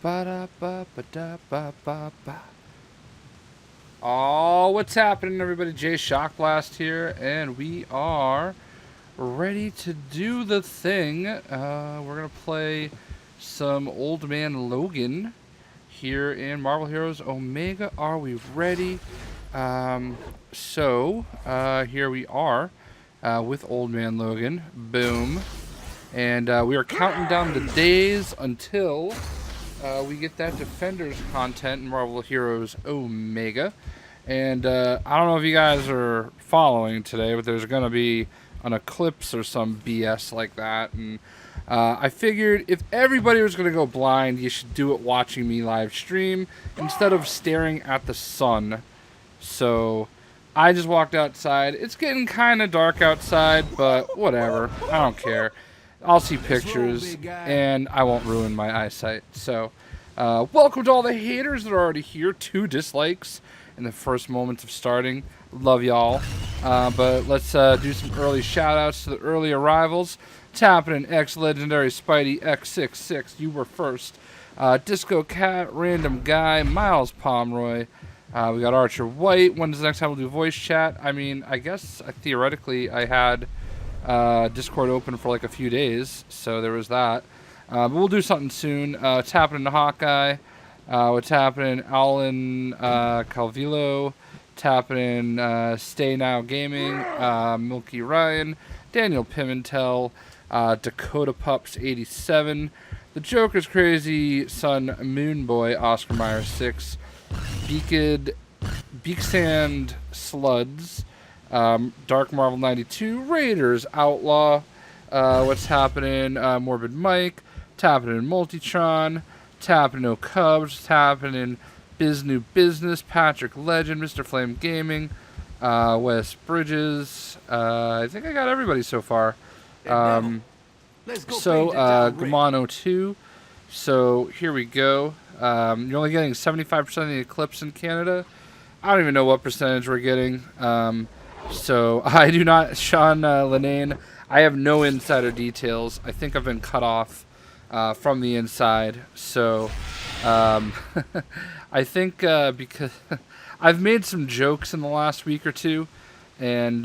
Ba-da-ba-ba-da-ba-ba-ba. Oh, what's happening, everybody? JayShockblast here, and we are ready to do the thing. We're gonna play some Old Man Logan here in Marvel Heroes Omega. Are we ready? Here we are with Old Man Logan. Boom. And we are counting down the days until we get that Defenders content in Marvel Heroes Omega. And I don't know if you guys are following today, but there's going to be an eclipse or some BS like that. And I figured if everybody was going to go blind, you should do it watching me live stream instead of staring at the sun. So I just walked outside. It's getting kind of dark outside, but whatever. I don't care. I'll see pictures, and I won't ruin my eyesight. So, welcome to all the haters that are already here. 2 dislikes in the first moments of starting. Love y'all. But let's do some early shout-outs to the early arrivals. Tapping in X Legendary Spidey X66. You were first. Disco Cat, Random Guy, Miles Pomeroy. We got Archer White. When's the next time we'll do voice chat? I mean, I guess theoretically I had Discord open for like a few days, so there was that. But we'll do something soon. What's happening to Hawkeye? What's happening? Alan Calvillo. Tapping Stay Now Gaming. Milky Ryan. Daniel Pimentel. Dakota Pups 87. The Joker's Crazy Son Moonboy. Oscar Meyer 6. Beaksand Sluds. Dark Marvel 92, Raiders, Outlaw, what's happening, Morbid Mike, tapping in Multitron, tapping in Cubs, tapping in Biz New Business, Patrick Legend, Mr. Flame Gaming, Wes Bridges, I think I got everybody so far. Gamano2, so here we go. You're only getting 75% of the Eclipse in Canada. I don't even know what percentage we're getting. So I do not, Sean Lenane, I have no insider details. I think I've been cut off from the inside. So I think because I've made some jokes in the last week or two, and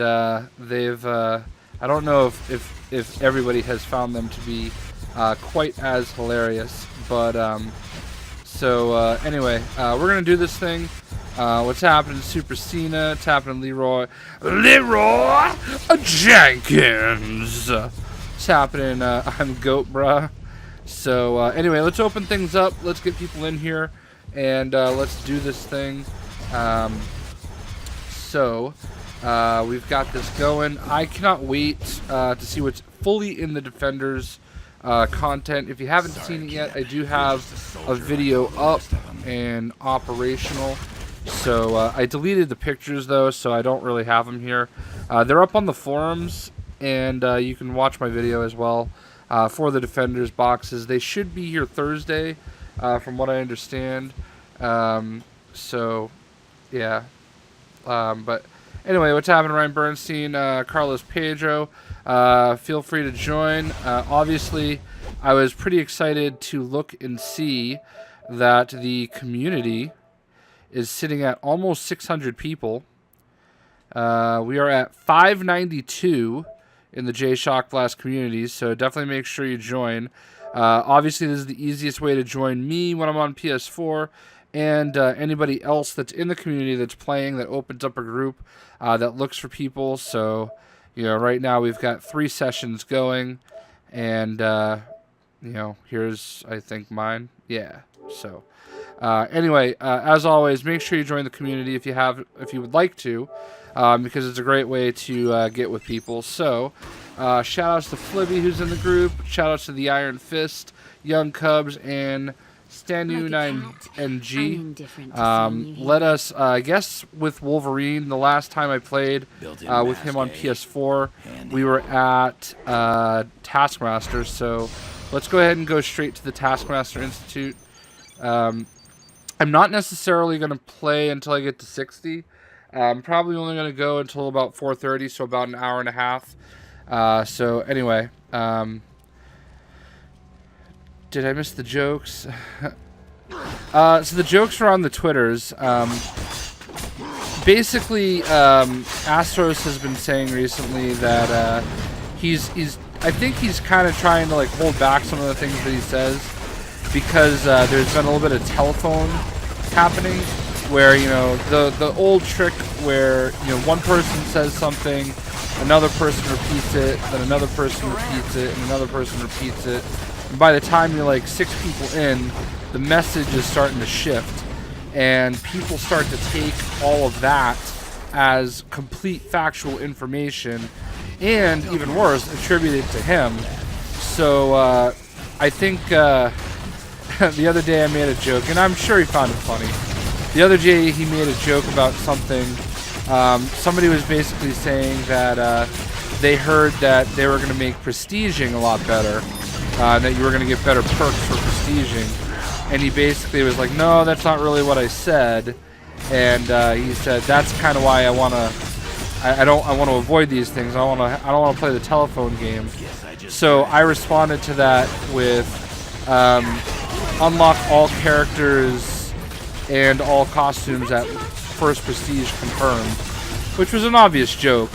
they've, I don't know if everybody has found them to be quite as hilarious. But anyway, we're going to do this thing. What's happening? Super Cena. What's happening? Leroy Jenkins. What's happening? I'm Goat, bruh. So, anyway, let's open things up. Let's get people in here. And let's do this thing. We've got this going. I cannot wait to see what's fully in the Defenders content. If you haven't seen it yet, I do have a video up and operational. So I deleted the pictures though, so I don't really have them here. They're up on the forums, and you can watch my video as well for the Defenders boxes. They should be here Thursday, from what I understand. Yeah. But anyway, what's happening? Ryan Bernstein, Carlos Pedro. Feel free to join. Obviously, I was pretty excited to look and see that the community is sitting at almost 600 people. We are at 592 in the JayShockblast community, so definitely make sure you join. Obviously, this is the easiest way to join me when I'm on PS4, and anybody else that's in the community that's playing, that opens up a group that looks for people. So, right now we've got 3 sessions going, and, here's, I think, mine. Yeah, so... Anyway, as always, make sure you join the community if you would like to, because it's a great way to get with people. So, shout outs to Flibby, who's in the group. Shout outs to the Iron Fist, Young Cubs, and Stanu9NG. Let us, I guess, with Wolverine, the last time I played with him on PS4, we were at Taskmaster. So, let's go ahead and go straight to the Taskmaster Institute. I'm not necessarily going to play until I get to 60. I'm probably only going to go until about 4:30, so about an hour and a half. So anyway, did I miss the jokes? So the jokes are on the Twitters. Basically, Astros has been saying recently that he's I think he's kind of trying to like hold back some of the things that he says because there's been a little bit of telephone happening where, you know, the old trick where, you know, one person says something, another person repeats it, then another person repeats it, and another person repeats it. And by the time you're like 6 people in, the message is starting to shift. And people start to take all of that as complete factual information and, even worse, attribute it to him. So I think the other day I made a joke, and I'm sure he found it funny. The other day he made a joke about something. Somebody was basically saying that they heard that they were going to make prestiging a lot better, that you were going to get better perks for prestiging. And he basically was like, no, that's not really what I said. And he said, that's kind of why I want to, I want to avoid these things. I don't want to play the telephone game. So I responded to that with, unlock all characters and all costumes at first prestige confirmed, which was an obvious joke.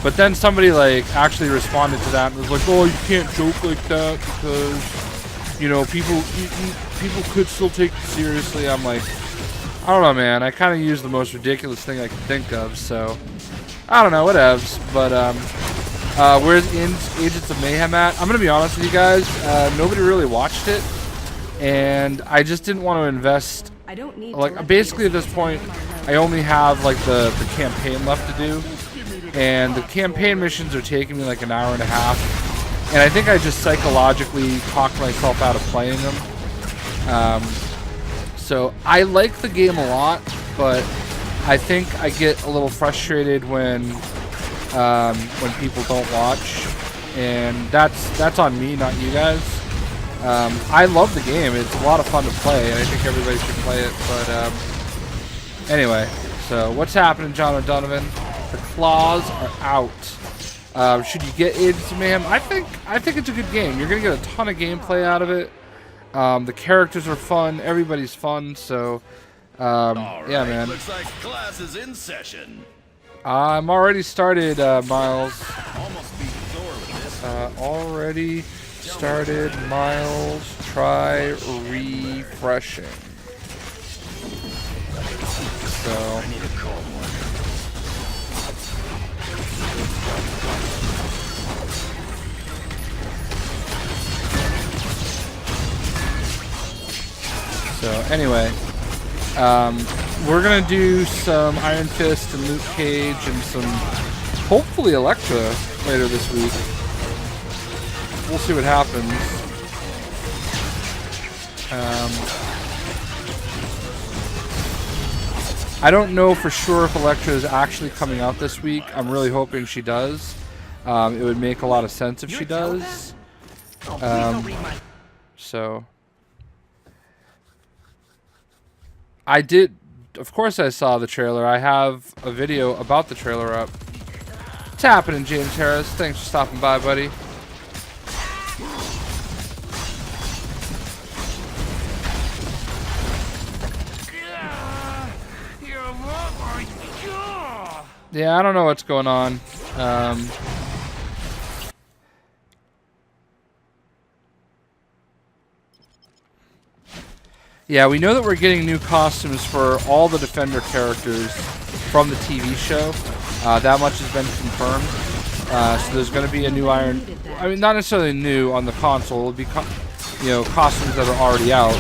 But then somebody like actually responded to that and was like, oh, you can't joke like that because, you know, people could still take it seriously. I'm like, I don't know, man. I kind of used the most ridiculous thing I could think of, so I don't know, whatevs. But where's Agents of Mayhem at? I'm gonna be honest with you guys. Nobody really watched it, and I just didn't want to invest. Like, basically at this point, I only have like the campaign left to do, and the campaign missions are taking me like an hour and a half, and I think I just psychologically talked myself out of playing them. So I like the game a lot, but I think I get a little frustrated when people don't watch, and that's on me, not you guys. I love the game. It's a lot of fun to play, and I think everybody should play it. But anyway, so what's happening, John O'Donovan? The claws are out. Should you get Agents of Mayhem? I think it's a good game. You're gonna get a ton of gameplay out of it. The characters are fun. Everybody's fun. So yeah, man. Looks like class is in session. I'm already started, Miles. Almost beat Thor with this. Already started, Miles. Try refreshing. So I need a cold one. So anyway, we're gonna do some Iron Fist and Luke Cage and some hopefully Elektra later this week. We'll see what happens. I don't know for sure if Elektra is actually coming out this week. I'm really hoping she does. It would make a lot of sense if she does. So I did, of course I saw the trailer. I have a video about the trailer up. What's happening, James Harris? Thanks for stopping by, buddy. Yeah, I don't know what's going on. Yeah, we know that we're getting new costumes for all the Defender characters from the TV show. That much has been confirmed. So there's going to be a new Iron... I mean, not necessarily new on the console. It'll be, costumes that are already out.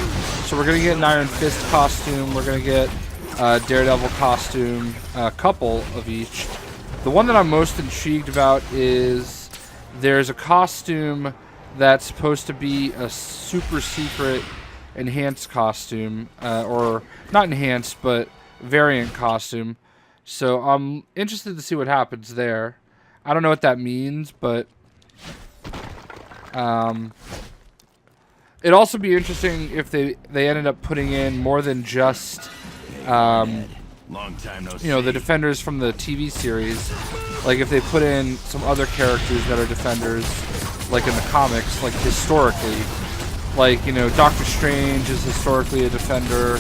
So we're going to get an Iron Fist costume. We're going to get a Daredevil costume. A couple of each. The one that I'm most intrigued about is there's a costume that's supposed to be a super secret enhanced costume, or not enhanced, but variant costume. So I'm interested to see what happens there. I don't know what that means, but it'd also be interesting if they ended up putting in more than just Long time no see. the Defenders from the TV series. Like if they put in some other characters that are Defenders, like in the comics, like historically. Like, you know, Doctor Strange is historically a defender.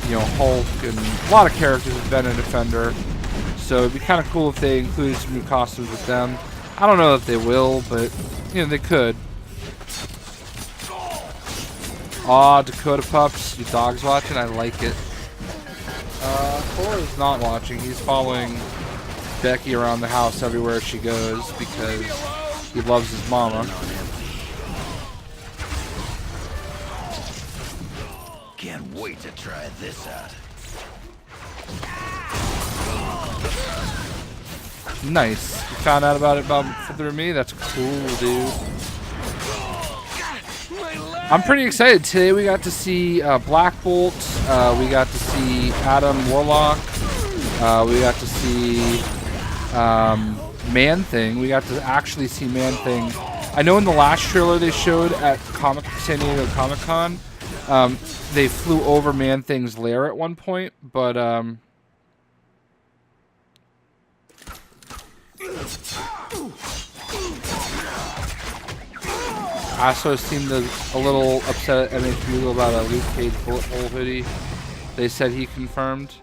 You know, Hulk and a lot of characters have been a defender. So it'd be kind of cool if they included some new costumes with them. I don't know if they will, but, you know, they could. Aw, Dakota Pups, your dog's watching? I like it. Thor is not watching. He's following Becky around the house everywhere she goes because he loves his mama. Can't wait to try this out. Nice. You found out about it through me? That's cool, dude. I'm pretty excited. Today we got to see Black Bolt. We got to see Adam Warlock. We got to see Man-Thing. We got to actually see Man-Thing. I know in the last trailer they showed at San Diego Comic-Con, they flew over Man-Thing's lair at one point, but Astros seemed a little upset at MH Bugle about a Luke Cage bullet hole hoodie. They said he confirmed.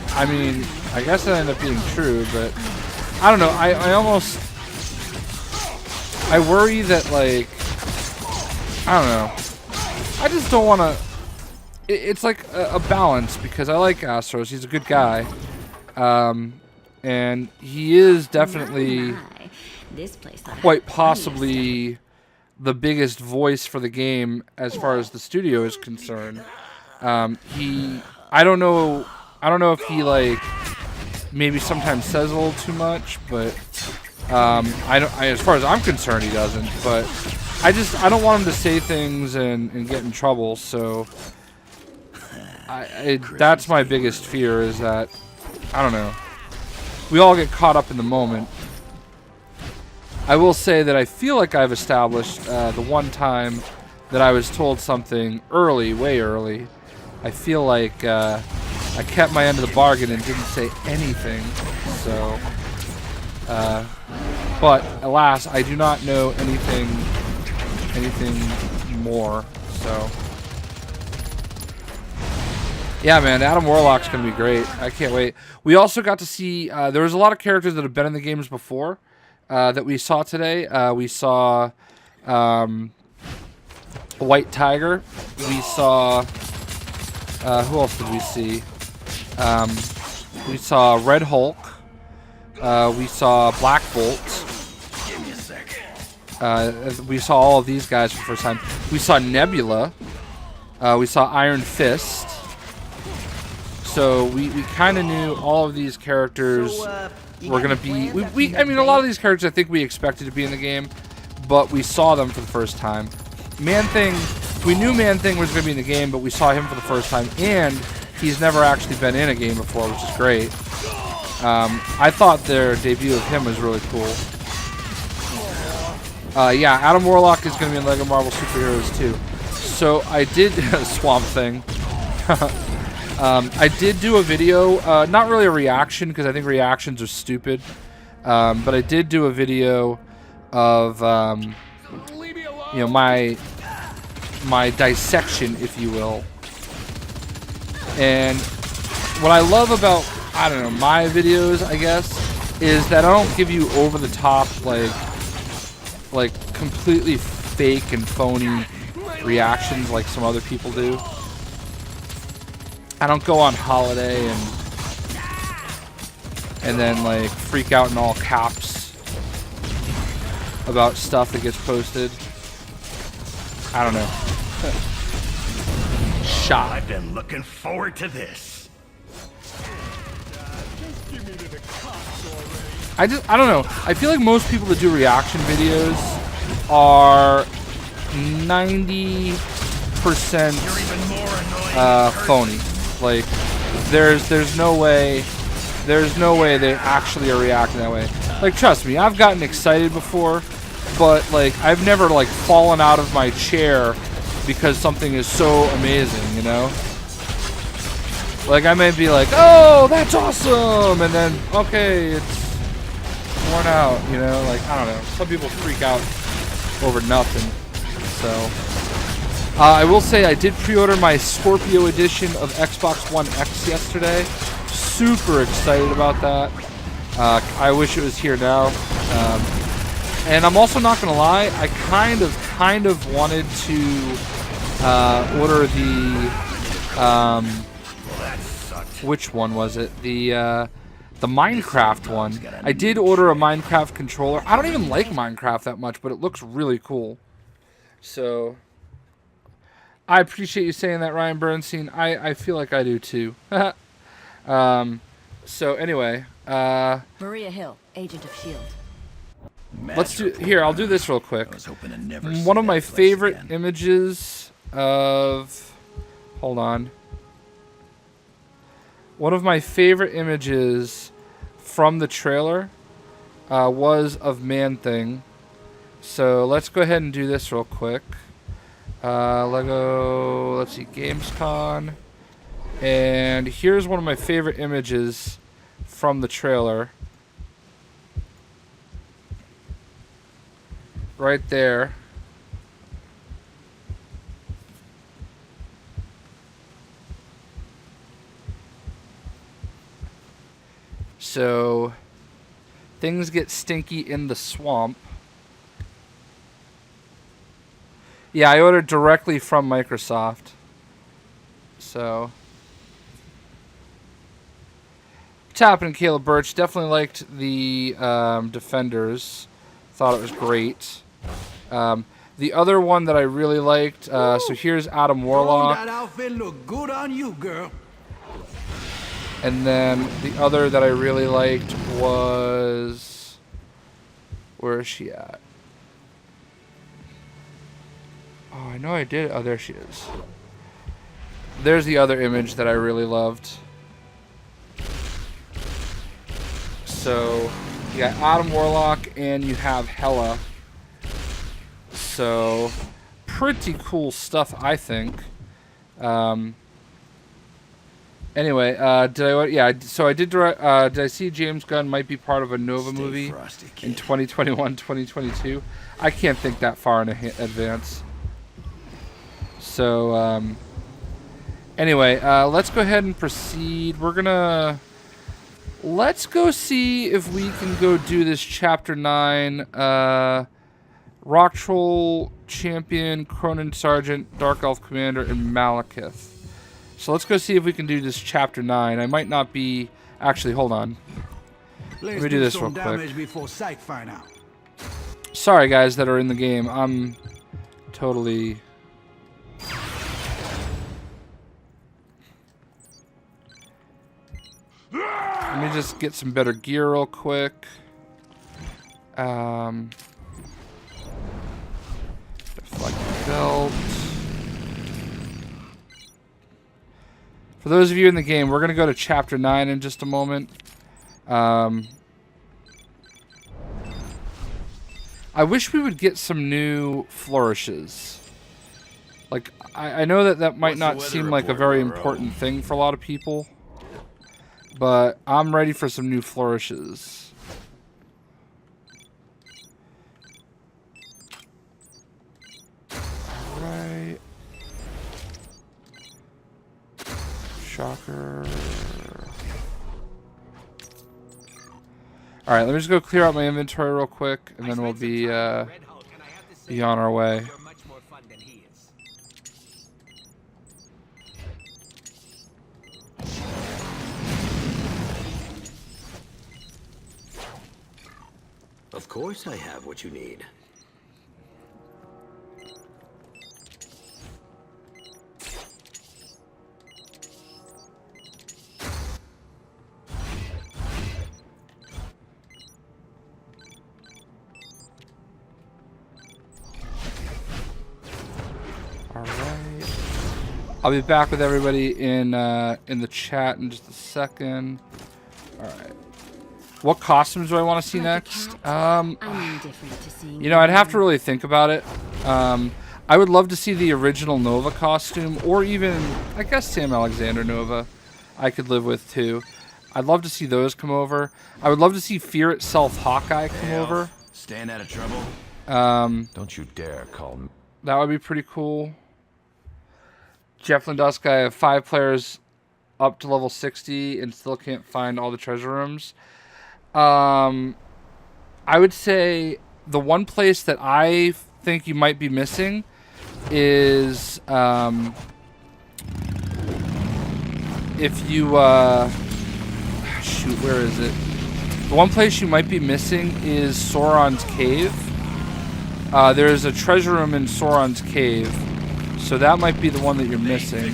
I mean, I guess that ended up being true, but I don't know. I worry that, like, I don't know. I just don't want to. It's like a balance because I like Astros. He's a good guy. And he is definitely quite possibly the biggest voice for the game as far as the studio is concerned. I don't know if he, like, maybe sometimes says a little too much, but as far as I'm concerned, he doesn't. But I don't want him to say things and get in trouble. So that's my biggest fear, is that, I don't know, we all get caught up in the moment. I will say that I feel like I've established the one time that I was told something early, way early, I feel like I kept my end of the bargain and didn't say anything. So, but alas, I do not know anything more. So, yeah, man, Adam Warlock's gonna be great. I can't wait. We also got to see there was a lot of characters that have been in the games before that we saw today. We saw White Tiger. We saw who else did we see? We saw Red Hulk. We saw Black Bolt. Give me a sec. We saw all of these guys for the first time. We saw Nebula. We saw Iron Fist. So we kind of knew all of these characters were going to be... I mean, a lot of these characters I think we expected to be in the game, but we saw them for the first time. Man-Thing, we knew Man-Thing was going to be in the game, but we saw him for the first time, and he's never actually been in a game before, which is great. I thought their debut of him was really cool. Yeah, Adam Warlock is going to be in LEGO Marvel Superheroes too. So I did... Swamp Thing. I did do a video, not really a reaction, because I think reactions are stupid, but I did do a video of, you know, my dissection, if you will. And what I love about, I don't know, my videos, I guess, is that I don't give you over the top, like completely fake and phony reactions like some other people do. I don't go on holiday and then like freak out in all caps about stuff that gets posted. I don't know. Shot. I've been looking forward to this. I don't know. I feel like most people that do reaction videos are 90% phony. Like, there's no way they actually are reacting that way. Like, trust me, I've gotten excited before, but like I've never like fallen out of my chair because something is so amazing, you know? Like, I may be like, oh, that's awesome, and then okay, it's worn out, you know? Like, I don't know. Some people freak out over nothing. So I will say I did pre-order my Scorpio edition of Xbox One X yesterday. Super excited about that. I wish it was here now. And I'm also not gonna lie, I kind of wanted to order the which one was it? The Minecraft one. I did order a Minecraft controller. I don't even like Minecraft that much, but it looks really cool. So I appreciate you saying that, Ryan Bernstein. I feel like I do too. So anyway, Maria Hill, agent of S.H.I.E.L.D. let's do here. I'll do this real quick. I was hoping to never One see of my that place favorite again. images of, hold on. One of my favorite images from the trailer was of Man-Thing. So let's go ahead and do this real quick. Lego, let's see, Gamescom. And here's one of my favorite images from the trailer. Right there. So things get stinky in the swamp. Yeah, I ordered directly from Microsoft. So what's happening, Caleb Birch? Definitely liked the Defenders. Thought it was great. The other one that I really liked, so here's Adam Warlock. That outfit look good on you, girl. And then the other that I really liked was, where is she at? Oh, I know I did. Oh, there she is. There's the other image that I really loved. So you got Adam Warlock and you have Hela. So pretty cool stuff, I think. Anyway, so I did direct, did I see James Gunn might be part of a Nova movie frosty, in kid. 2021, 2022? I can't think that far in advance. So, anyway, let's go ahead and proceed. Let's go see if we can go do this Chapter 9, Rock Troll Champion, Cronin Sergeant, Dark Elf Commander, and Malekith. So let's go see if we can do this Chapter 9. I might not be... Actually, hold on. Let me do this real quick. Before Psych find out. Sorry, guys that are in the game. I'm totally... Let me just get some better gear real quick. Deflecting belt. For those of you in the game, we're going to go to Chapter 9 in just a moment. I wish we would get some new flourishes. Like, I know that that might not seem like a very important thing for a lot of people. But I'm ready for some new flourishes. Alright. Shocker. Alright, let me just go clear out my inventory real quick, and then we'll be on our way. Of course I have what you need. Alright. I'll be back with everybody in the chat in just a second. Alright. What costumes do I want to see next? I'm indifferent to seeing You know, I'd have to really think about it. I would love to see the original Nova costume, or even, I guess, Sam Alexander Nova I could live with, too. I'd love to see those come over. I would love to see Fear itself Hawkeye come over. Staying out of trouble? Don't you dare call me. That would be pretty cool. Jeff Lenduska, I have 5 players up to level 60 and still can't find all the treasure rooms. I would say the one place that I think you might be missing is if you shoot, where is it? The one place you might be missing is Sauron's cave. There is a treasure room in Sauron's cave, so that might be the one that you're missing.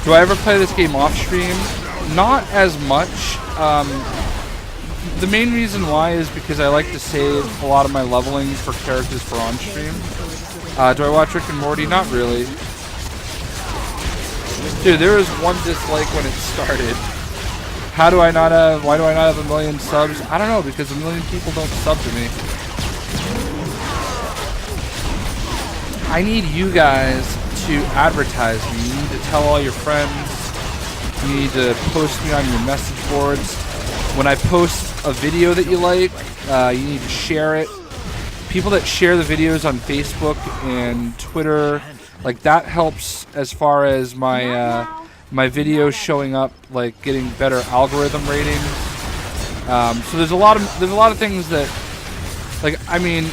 Do I ever play this game off stream? Not as much. The main reason why is because I like to save a lot of my leveling for characters for on stream. Do I watch Rick and Morty? Not really. Dude, there was one dislike when it started. Why do I not have a million subs? I don't know, because a million people don't sub to me. I need you guys to advertise me. You need to tell all your friends. You need to post me on your message boards. When I post a video that you like, you need to share it. People that share the videos on Facebook and Twitter, like that helps as far as my my videos showing up, like getting better algorithm ratings. So there's a lot of things that, like, I mean,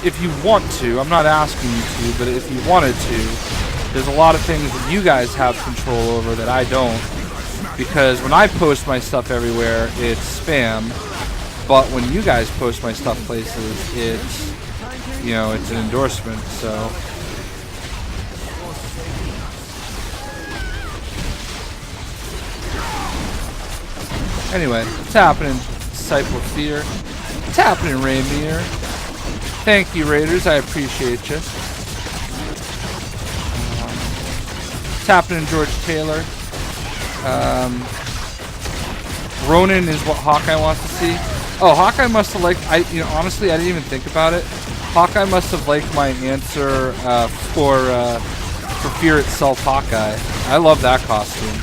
if you want to, I'm not asking you to, but if you wanted to, there's a lot of things that you guys have control over that I don't. Because when I post my stuff everywhere, it's spam. But when you guys post my stuff places, it's, you know, it's an endorsement, so. Anyway, what's happening, Disciple of Fear? What's happening, Raymir? Thank you, Raiders. I appreciate you. What's happening, George Taylor? Ronan is what Hawkeye wants to see. Oh, Hawkeye must have liked. Honestly, I didn't even think about it. Hawkeye must have liked my answer for Fear Itself, Hawkeye. I love that costume.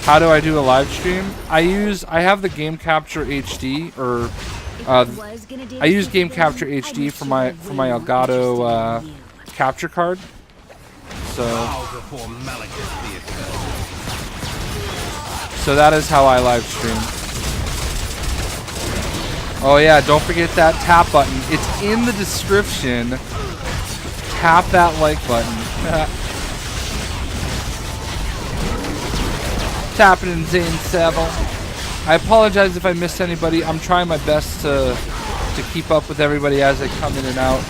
How do I do a live stream? I have the Game Capture HD, or I use Game Capture HD for my Elgato capture card. So that is how I live stream. Oh yeah, don't forget that tap button. It's in the description. Tap that like button. Tap it in Zane Savile. I apologize if I missed anybody. I'm trying my best to keep up with everybody as they come in and out.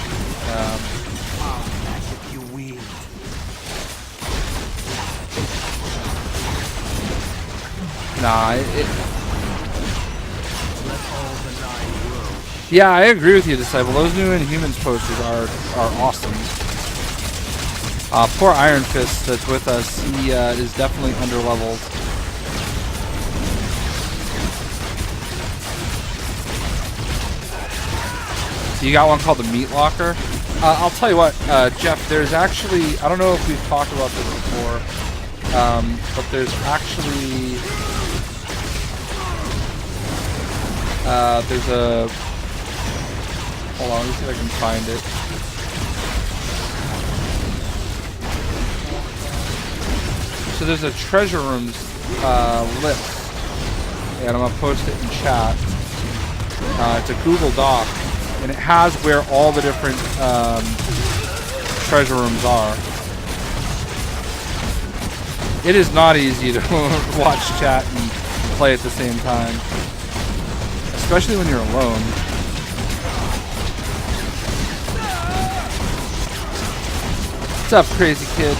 Yeah, I agree with you, Disciple. Those new Inhumans posters are awesome. Poor Iron Fist that's with us, he is definitely underleveled. You got one called the Meat Locker? I'll tell you what, Jeff, there's actually, I don't know if we've talked about this before, but there's actually, there's a, hold on, let me see if I can find it. So there's a treasure rooms list, and I'm going to post it in chat. It's a Google Doc, and it has where all the different treasure rooms are. It is not easy to watch chat and play at the same time, especially when you're alone. What's up, crazy kid?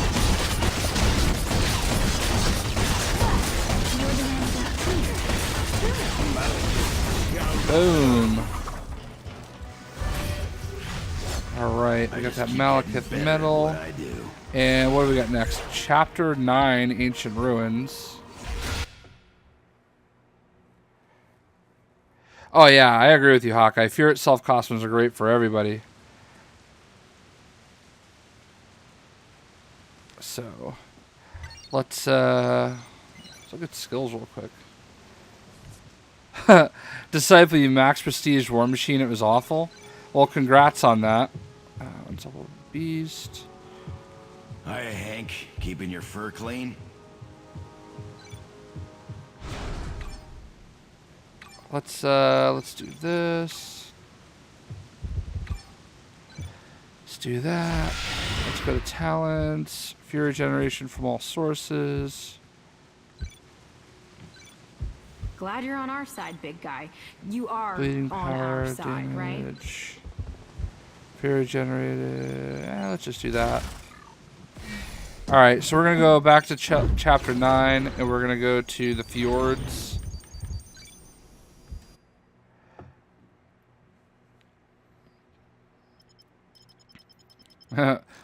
Boom. Alright, I got that Malekith Metal. And what do we got next? Chapter 9, Ancient Ruins. Oh yeah, I agree with you, Hawkeye. Fear Itself costumes are great for everybody. So let's look at skills real quick. Disciple, you max prestige War Machine. It was awful. Well, congrats on that. Untitled Beast. Hiya, Hank. Keeping your fur clean? Let's do this. Let's do that. Let's go to talents. Fury generation from all sources. Glad you're on our side, big guy. You are Bleeding on power, our side, right? damage. Fury generated. Let's just do that. Alright, so we're going to go back to chapter 9, and we're going to go to the fjords.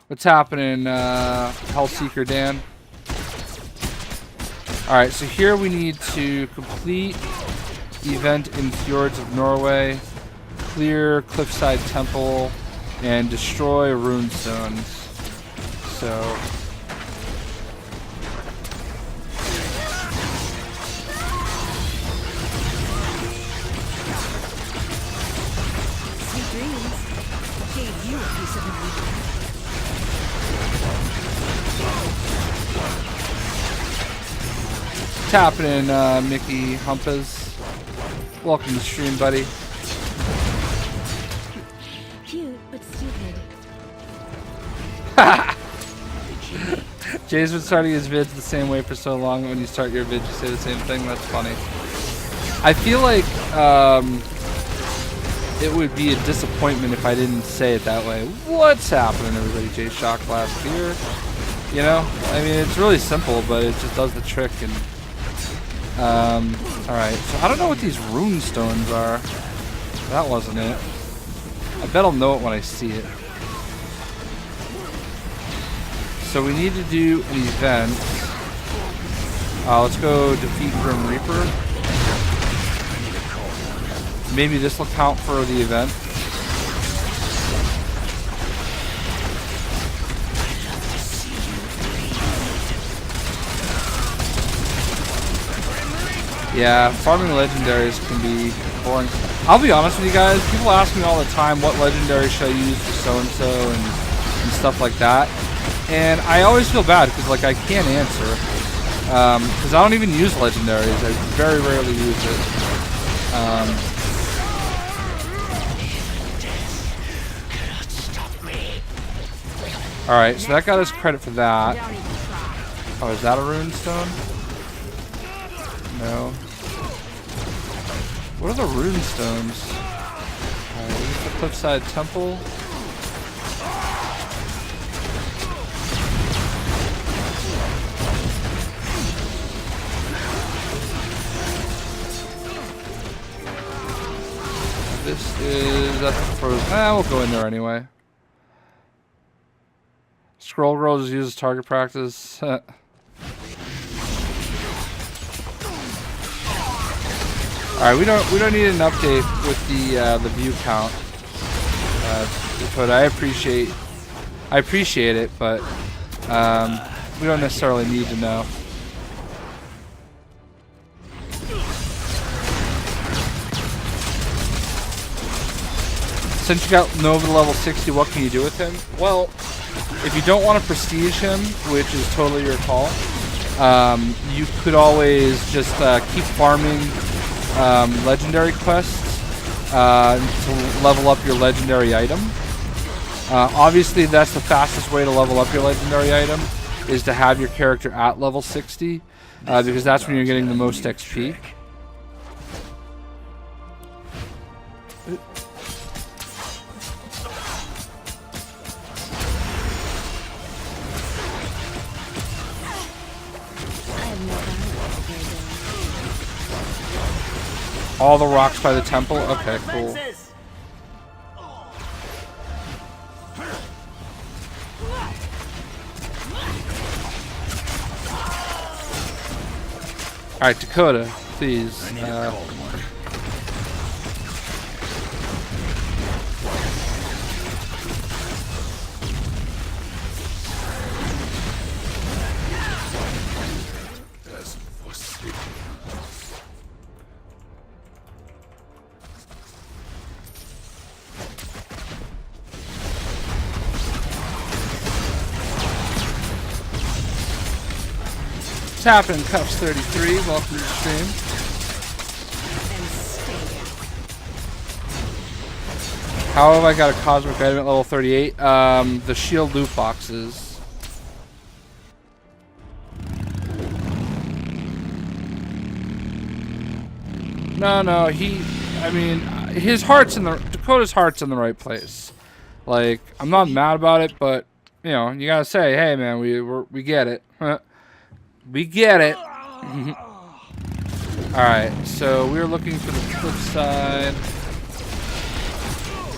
What's happening, Hellseeker Dan? Alright, so here we need to complete event in Fjords of Norway, clear Cliffside Temple, and destroy runestones. So Sweet dreams. Gave you a piece of my what's happening, Mickey Humpas? Welcome to the stream, buddy. cute but stupid. Jay's been starting his vids the same way for so long. When you start your vid, you say the same thing. That's funny. I feel like it would be a disappointment if I didn't say it that way. What's happening, everybody? JayShockblast here. You know, I mean, it's really simple, but it just does the trick. And all right, so I don't know what these rune stones are. That wasn't it. I bet I'll know it when I see it. So we need to do an event. Let's go defeat Grim Reaper. Maybe this will count for the event. Yeah, farming legendaries can be boring. I'll be honest with you guys, people ask me all the time what legendary should I use for so-and-so and stuff like that. And I always feel bad because like I can't answer. Because I don't even use legendaries. I very rarely use it. Alright, so that got us credit for that. Oh, is that a rune stone? No. What are the rune stones? Alright, is this the Cliffside Temple? This is... that's frozen. We'll go in there anyway. Scroll Girl just uses target practice. Alright, we don't need an update with the view count. But I appreciate it, but we don't necessarily need to know. Since you got Nova to level 60, what can you do with him? Well, if you don't want to prestige him, which is totally your call, you could always just keep farming legendary quests to level up your legendary item. Obviously, that's the fastest way to level up your legendary item, is to have your character at level 60, because that's when you're getting the most XP. All the rocks by the temple? Okay, cool. Alright, Dakota, please. What's happening, Cuffs 33? Welcome to the stream. And stay down. How have I got a Cosmic Item at level 38? The shield loot boxes. No, I mean, Dakota's heart's in the right place. Like, I'm not mad about it, but, you know, you gotta say, hey, man, we get it. We get it. Alright, so we're looking for the cliff side.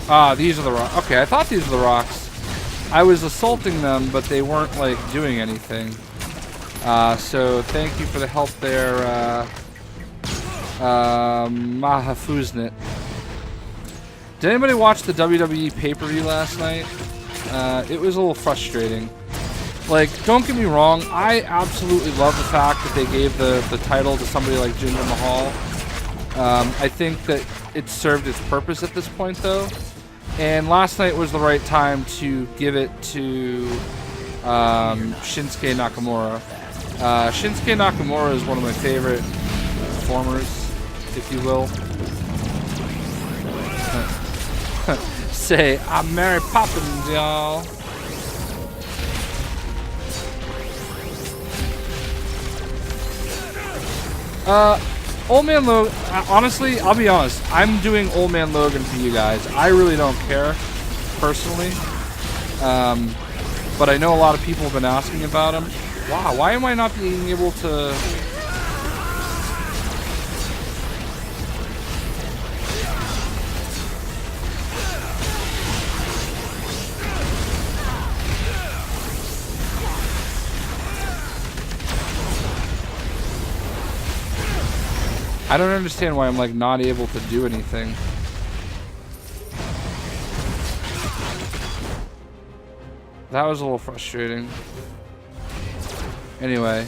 Ah, these are the rocks. Okay, I thought these were the rocks. I was assaulting them, but they weren't, like, doing anything. So thank you for the help there, Mahafuznet. Did anybody watch the WWE pay-per-view last night? It was a little frustrating. Like, don't get me wrong, I absolutely love the fact that they gave the title to somebody like Jinder Mahal. I think that it served its purpose at this point, though. And last night was the right time to give it to Shinsuke Nakamura. Shinsuke Nakamura is one of my favorite performers, if you will. Say, I'm Mary Poppins, y'all. Old Man Logan, honestly, I'll be honest, I'm doing Old Man Logan for you guys. I really don't care, personally. But I know a lot of people have been asking about him. Wow, why am I not being able to... I don't understand why I'm like not able to do anything. That was a little frustrating. Anyway.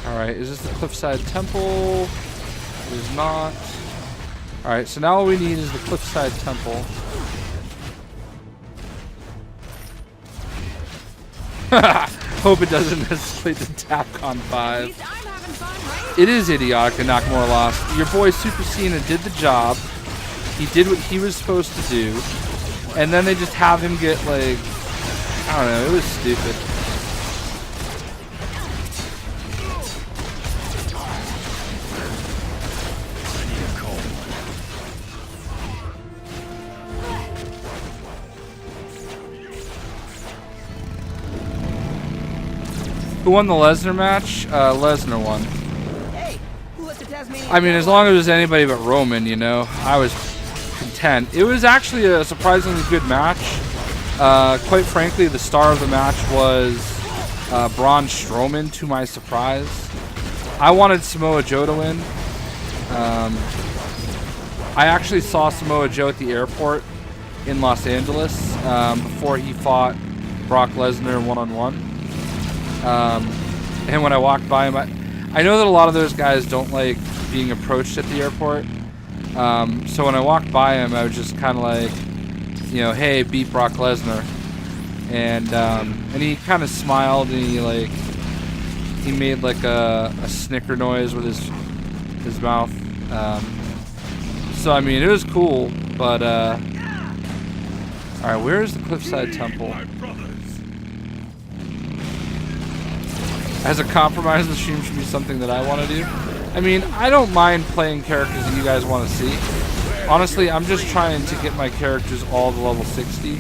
Alright, is this the Cliffside Temple? It is not. Alright, so now all we need is the Cliffside Temple. Hope it doesn't escalate to TAPCon 5. It is idiotic that Nakamura lost. Your boy Super Cena did the job. He did what he was supposed to do. And then they just have him get, like... I don't know, it was stupid. Who won the Lesnar match? Lesnar won. Hey, who let the Tasmanian I mean, as long as it was anybody but Roman, you know, I was content. It was actually a surprisingly good match. Quite frankly, the star of the match was Braun Strowman, to my surprise. I wanted Samoa Joe to win. I actually saw Samoa Joe at the airport in Los Angeles before he fought Brock Lesnar one-on-one. And when I walked by him, I know that a lot of those guys don't like being approached at the airport. So when I walked by him, I was just kind of like, you know, hey, beat Brock Lesnar. And he kind of smiled and he made like a snicker noise with his mouth. So I mean, it was cool, but all right, where is the Cliffside Temple? As a compromise, the stream should be something that I want to do. I mean, I don't mind playing characters that you guys want to see. Honestly, I'm just trying to get my characters all to level 60.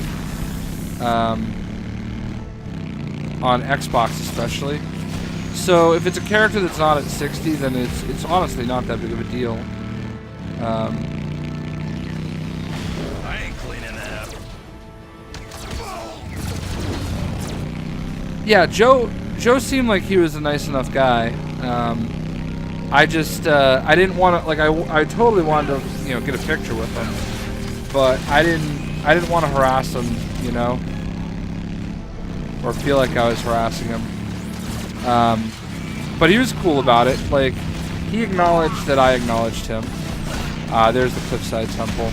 On Xbox especially. So if it's a character that's not at 60, then it's honestly not that big of a deal. I ain't cleaning that up. Yeah, Joe seemed like he was a nice enough guy. I just I didn't want to, like, I totally wanted to, you know, get a picture with him, but I didn't want to harass him, you know, or feel like I was harassing him. But he was cool about it. Like, he acknowledged that I acknowledged him. There's the Cliffside Temple.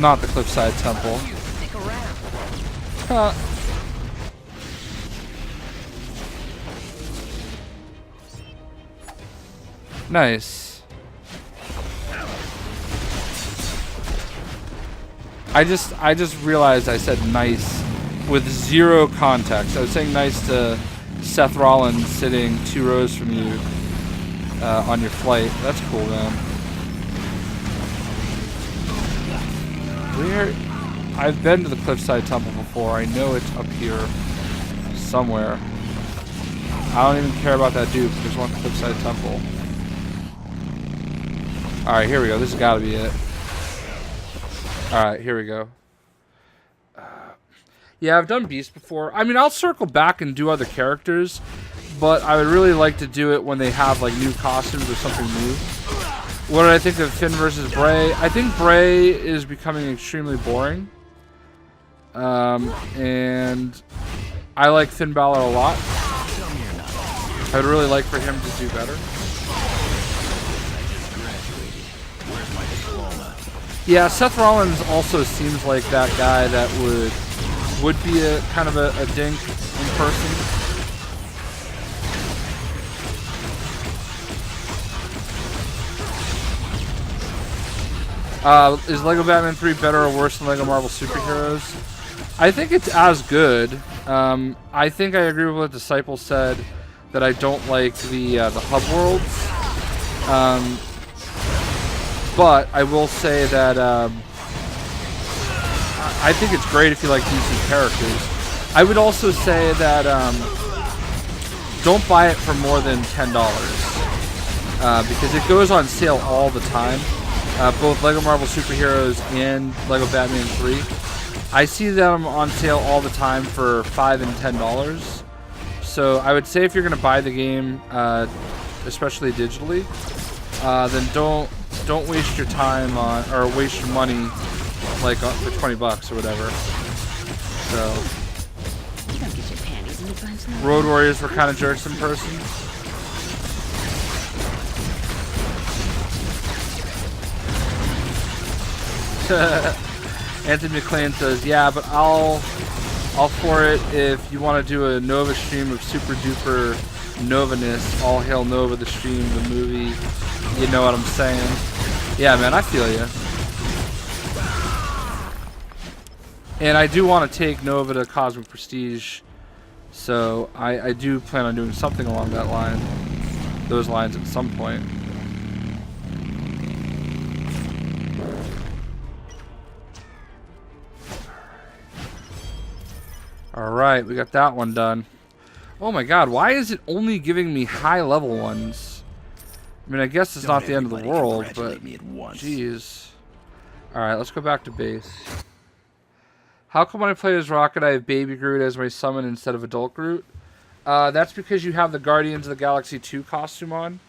not the Cliffside Temple. Stick around. Huh. Nice. I just realized I said nice with zero context. I was saying nice to Seth Rollins sitting 2 rows from you on your flight. That's cool, man. I've been to the Cliffside Temple before. I know it's up here somewhere. I don't even care about that dude. There's one Cliffside Temple. Alright, here we go. This has got to be it. Alright, here we go. Yeah, I've done Beast before. I mean, I'll circle back and do other characters, but I would really like to do it when they have, like, new costumes or something new. What did I think of Finn versus Bray? I think Bray is becoming extremely boring. And I like Finn Balor a lot. I would really like for him to do better. Yeah, Seth Rollins also seems like that guy that would be a kind of a dink in person. Is Lego Batman 3 better or worse than Lego Marvel Superheroes? I think it's as good. I think I agree with what Disciple said, that I don't like the hub worlds. But I will say that I think it's great if you like DC characters. I would also say that don't buy it for more than $10 because it goes on sale all the time. Both Lego Marvel Superheroes and Lego Batman 3. I see them on sale all the time for $5 and $10. So I would say if you're going to buy the game, especially digitally, then don't waste your time on, or waste your money like for $20 or whatever. So You don't get your panties in the bunch now. Road Warriors were kind of jerks in person. Anthony McLean says, yeah, but I'll for it if you want to do a Nova stream of Super Duper Novaness. All hail Nova, the stream, the movie. You know what I'm saying? Yeah, man, I feel you. And I do want to take Nova to Cosmic Prestige, so I do plan on doing something along that line, those lines at some point. Alright, we got that one done. Oh my god, why is it only giving me high level ones? I mean, I guess it's not the end of the world, but jeez. Alright, let's go back to base. How come when I play as Rocket, I have Baby Groot as my summon instead of Adult Groot? That's because you have the Guardians of the Galaxy 2 costume on.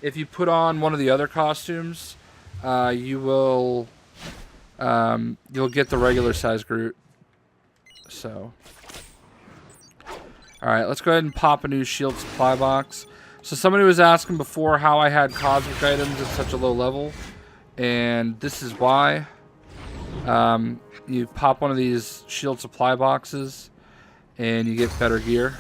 If you put on one of the other costumes, you'll get the regular size Groot. So, alright, let's go ahead and pop a new shield supply box. So somebody was asking before how I had cosmic items at such a low level, and this is why. You pop one of these shield supply boxes, and you get better gear.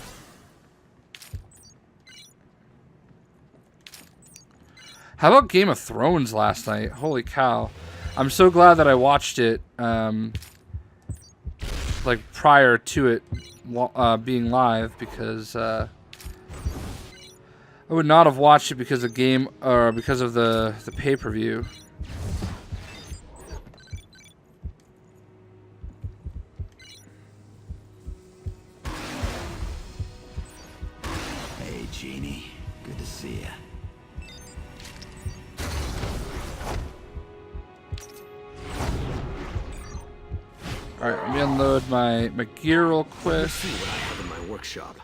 How about Game of Thrones last night? Holy cow. I'm so glad that I watched it, like prior to it being live, because I would not have watched it because of game or because of the pay-per-view. Hey, Genie. Good to see ya. Alright, let me unload my gear real quick. Let's see what I have in my workshop.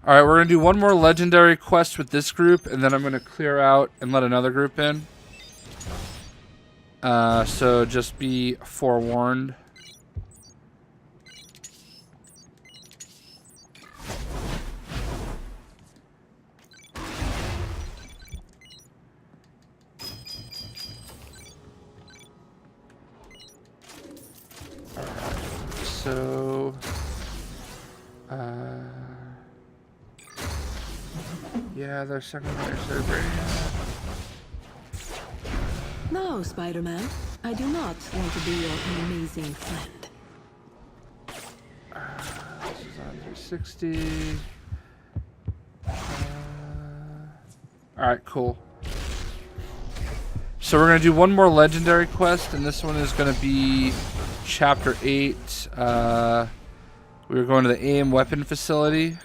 All right, we're gonna do one more legendary quest with this group, and then I'm gonna clear out and let another group in. So just be forewarned. So, yeah, their secondary surgery. No, Spider-Man. I do not want to be your amazing friend. This is on 360. Alright, cool. So we're going to do one more legendary quest, and this one is going to be Chapter 8. We're going to the AIM weapon facility.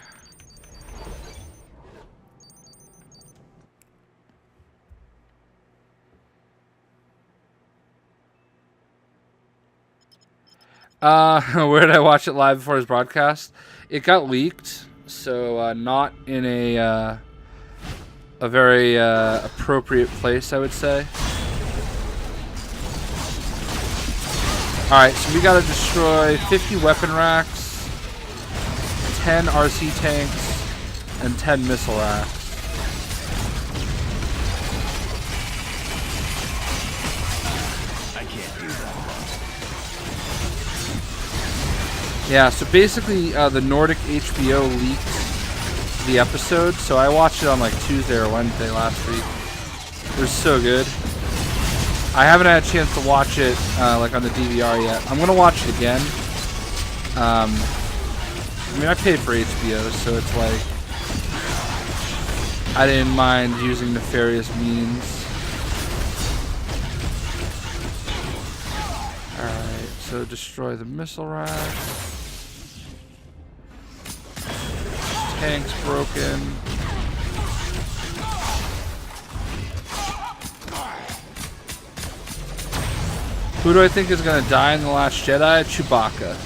Where did I watch it live before his broadcast? It got leaked, so not in a very appropriate place, I would say. Alright, so we gotta destroy 50 weapon racks, 10 RC tanks, and 10 missile racks. I can't do that. Yeah, so basically the Nordic HBO leaked the episode, so I watched it on like Tuesday or Wednesday last week. It was so good. I haven't had a chance to watch it like on the DVR yet. I'm gonna watch it again. I mean, I paid for HBO, so it's like I didn't mind using nefarious means. Alright, so destroy the missile rack. Tank's broken. Who do I think is going to die in The Last Jedi? Chewbacca.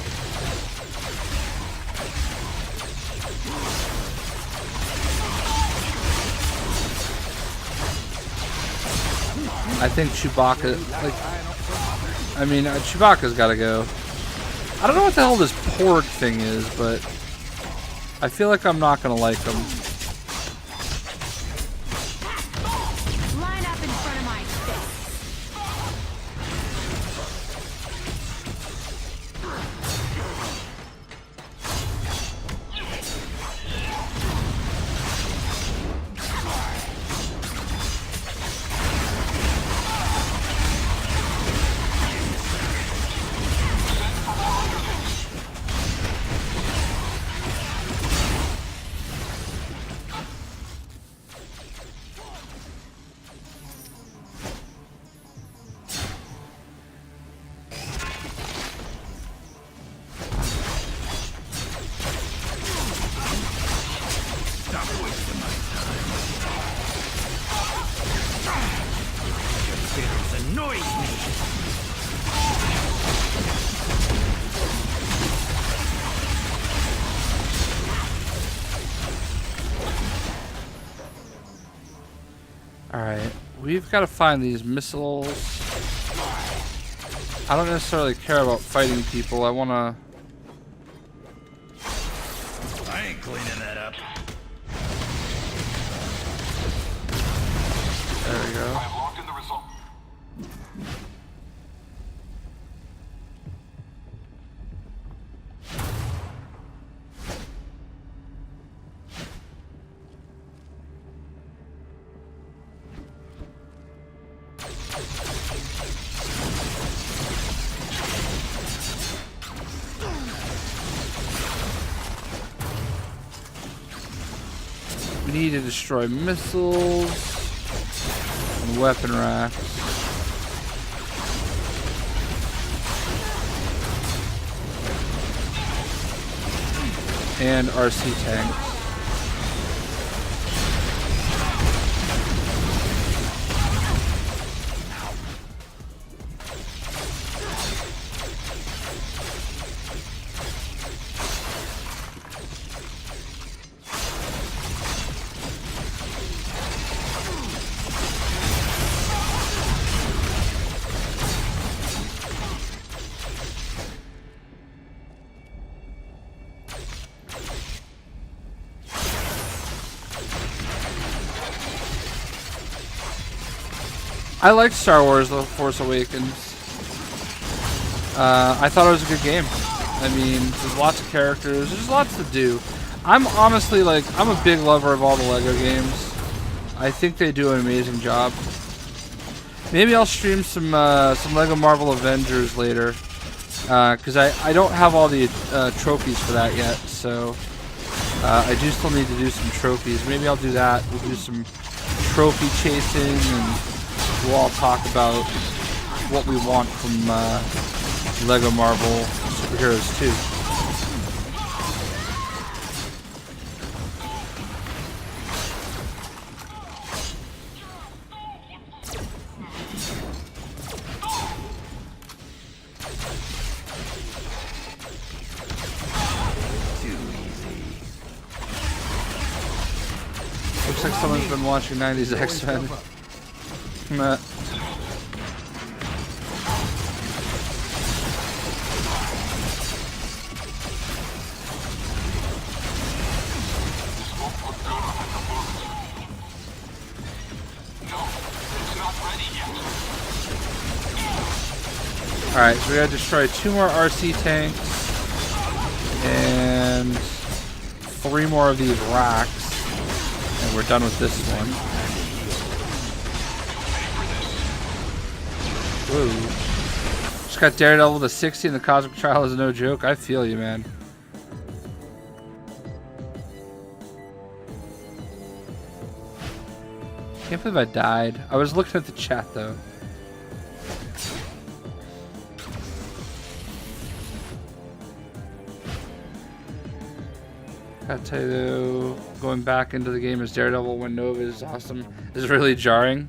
I think Chewbacca, like, I mean, Chewbacca's got to go. I don't know what the hell this Porg thing is, but I feel like I'm not going to like him. Line up in front of my face. Alright, we've got to find these missiles. I don't necessarily care about fighting people. I want to... I ain't cleaning that up. There we go. I've logged in the result. We need to destroy missiles and weapon racks. And RC tanks. I liked Star Wars: The Force Awakens. I thought it was a good game. I mean, there's lots of characters. There's lots to do. I'm honestly like, I'm a big lover of all the Lego games. I think they do an amazing job. Maybe I'll stream some Lego Marvel Avengers later, because I don't have all the trophies for that yet. So I do still need to do some trophies. Maybe I'll do that. We'll do some trophy chasing, and we'll all talk about what we want from Lego Marvel Superheroes 2. Looks like someone's been watching 90s X-Men. Alright, so we gotta destroy 2 more RC tanks and 3 more of these racks, and we're done with this one. Whoa. Just got Daredevil to 60 and the Cosmic Trial is no joke. I feel you, man. Can't believe I died. I was looking at the chat though. Gotta tell you though, going back into the game as Daredevil when Nova is awesome is really jarring.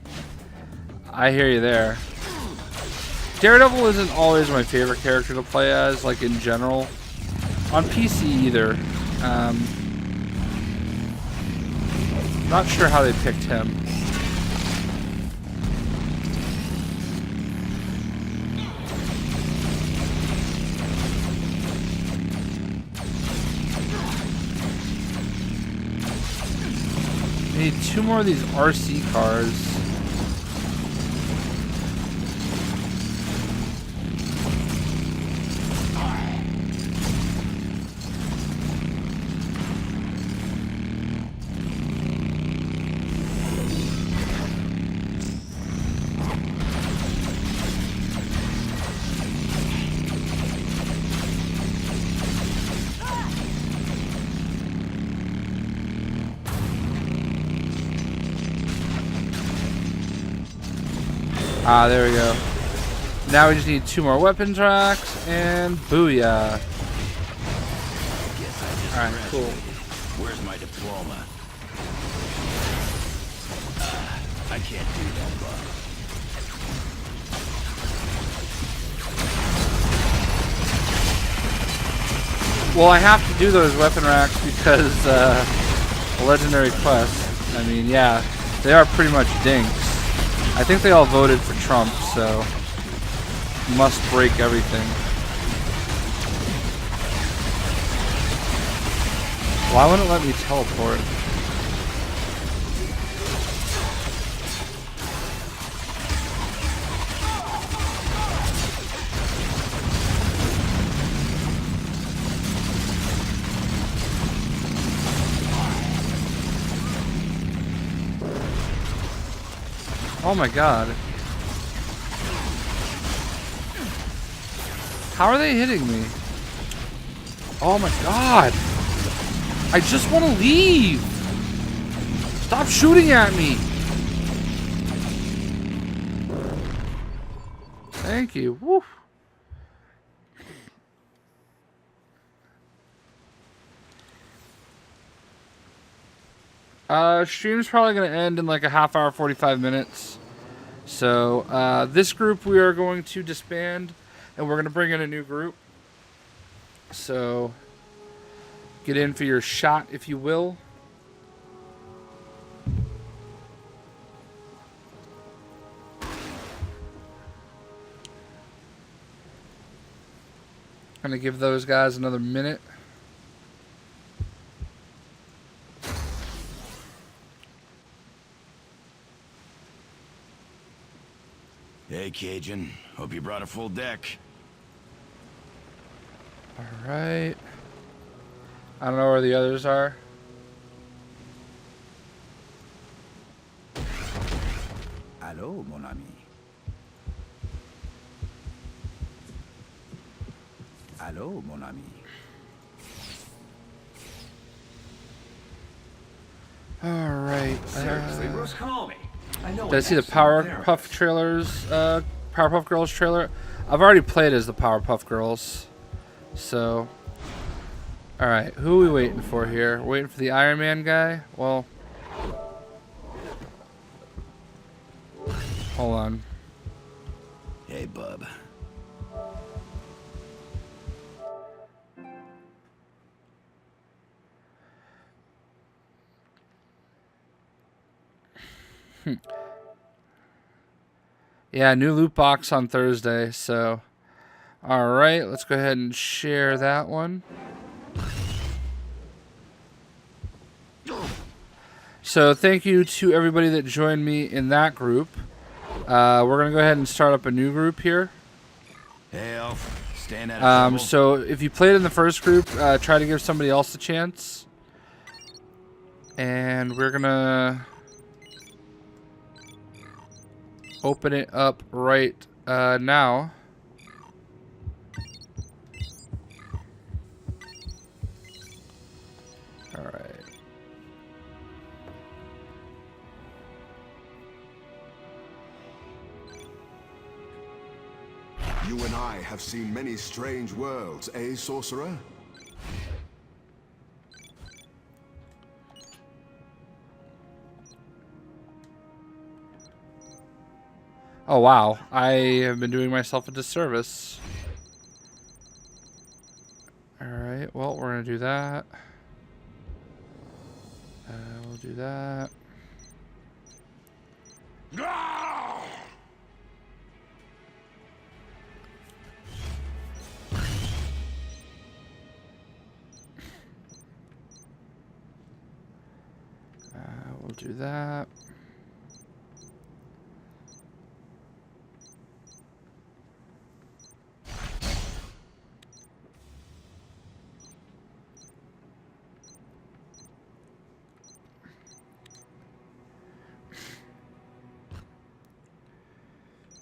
I hear you there. Daredevil isn't always my favorite character to play as, like in general. On PC either. Not sure how they picked him. I need 2 more of these RC cars. Ah, there we go. Now we just need 2 more weapons racks, and booyah. Alright, cool. Where's my diploma? I can't do that, bud. Well, I have to do those weapon racks because legendary quest. I mean, yeah, they are pretty much dinks. I think they all voted for Trump, so must break everything. Why wouldn't it let me teleport? Oh my god. How are they hitting me? Oh my god. I just want to leave. Stop shooting at me. Thank you. Woo. Stream's probably going to end in like a half hour, 45 minutes. So, this group we are going to disband, and we're going to bring in a new group. So, get in for your shot, if you will. Going to give those guys another minute. Hey, Cajun. Hope you brought a full deck. Alright. I don't know where the others are. Allô, mon ami. Allô, mon ami. Alright. Call me. Did I see the Powerpuff trailers? Powerpuff Girls trailer? I've already played as the Powerpuff Girls. So. Alright, who are we waiting for here? Waiting for the Iron Man guy? Well. Hold on. Hey, bub. Yeah, new loot box on Thursday, so. Alright, let's go ahead and share that one. So thank you to everybody that joined me in that group. We're going to go ahead and start up a new group here. Hey, Elf. Stand out of trouble. So if you played in the first group, try to give somebody else a chance. And we're going to open it up right now. All right. You and I have seen many strange worlds, eh, sorcerer? Oh wow, I have been doing myself a disservice. Alright, well, we're going to do that. We'll do that. We'll do that.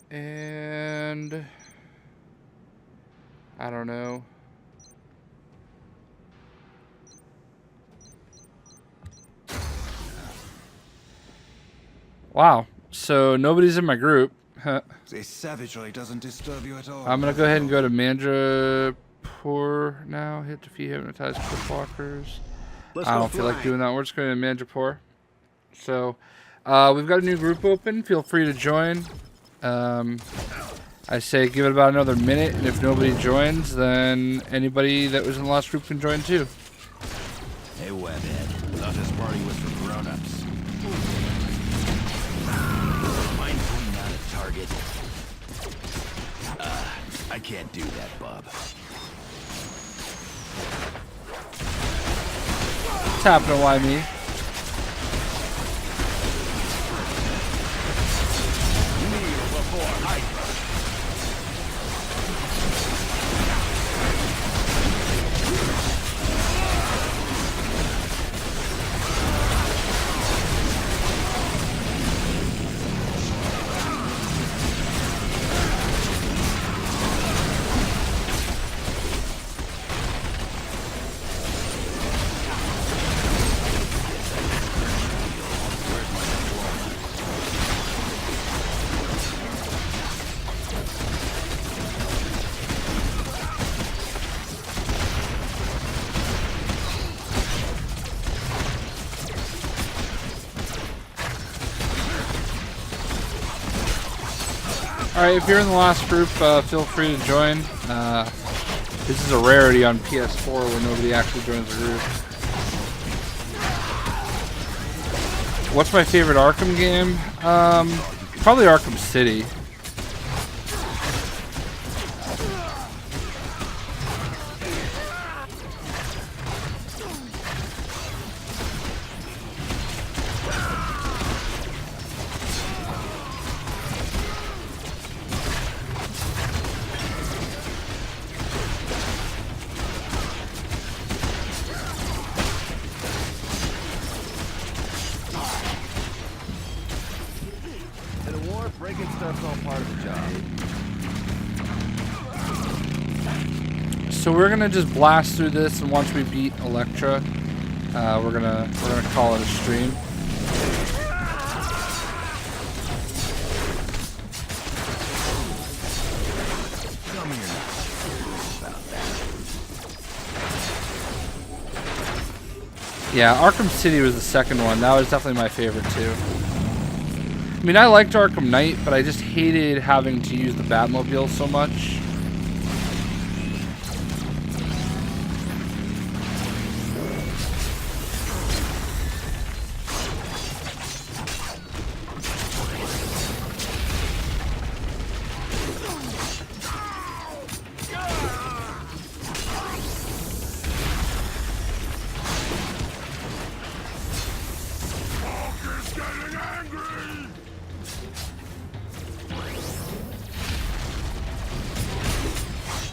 And I don't know. Wow. So nobody's in my group. This savagery doesn't disturb you at all. I'm gonna go ahead and go to Mandrapur now. Hit defeat hypnotized cliffwalkers. I don't feel like doing that. We're just going to Mandrapur. So we've got a new group open. Feel free to join. I say give it about another minute, and if nobody joins, then anybody that was in the last group can join too. Hey, Webhead. Thought this party was for grown-ups. Mind pointing out a target? I can't do that, bub. What's happening, why me? Alright, if you're in the last group, feel free to join. This is a rarity on PS4 where nobody actually joins the group. What's my favorite Arkham game? Probably Arkham City. So we're gonna just blast through this, and once we beat Electra, we're gonna call it a stream. Yeah, Arkham City was the second one. That was definitely my favorite too. I mean, I liked Arkham Knight, but I just hated having to use the Batmobile so much.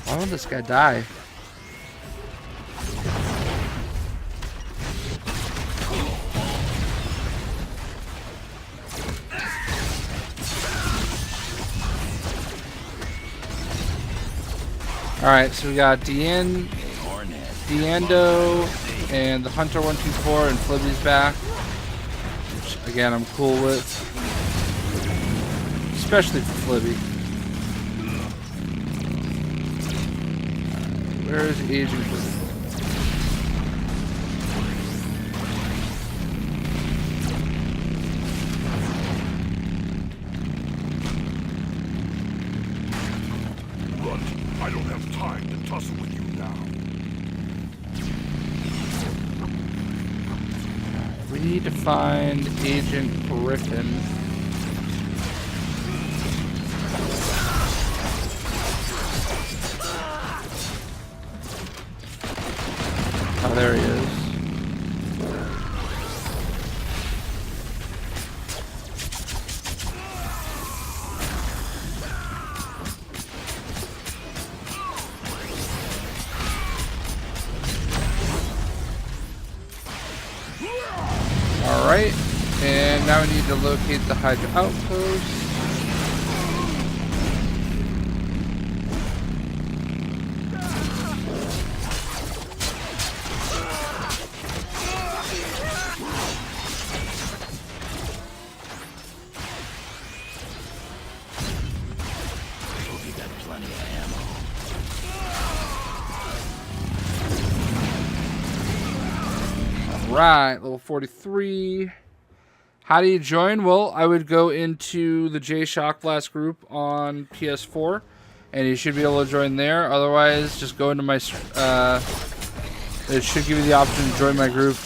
Why would this guy die? Alright, so we got Deando and the Hunter 124 and Flibby's back. Which again I'm cool with. Especially for Flibby. Where is Agent Flibby? I don't have time to tussle with you now. We need to find Agent Griffin. Oh, there he is. Alright, and now we need to locate the Hydra outpost. Right, level 43. How do you join? Well, I would go into the JayShockblast group on PS4, and you should be able to join there. Otherwise, just go into my... it should give you the option to join my group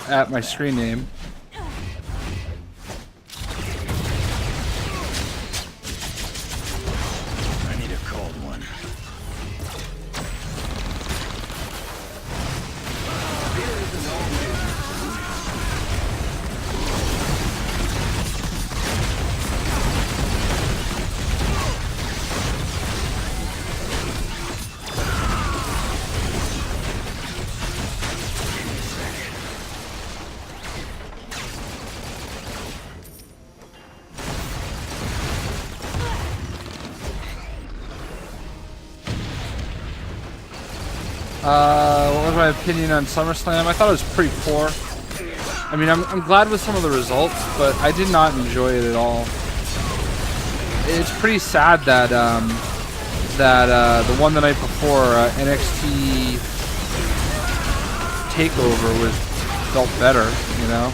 at my screen name. I need a cold one. What was my opinion on SummerSlam? I thought it was pretty poor. I mean, I'm glad with some of the results, but I did not enjoy it at all. It's pretty sad that the one the night before, NXT Takeover felt better, you know.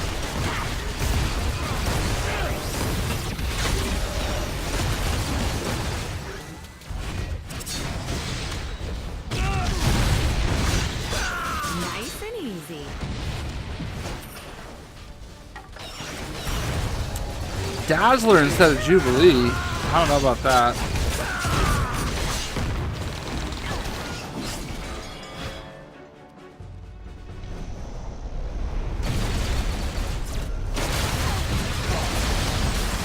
Nice and easy. Dazzler instead of Jubilee. I don't know about that.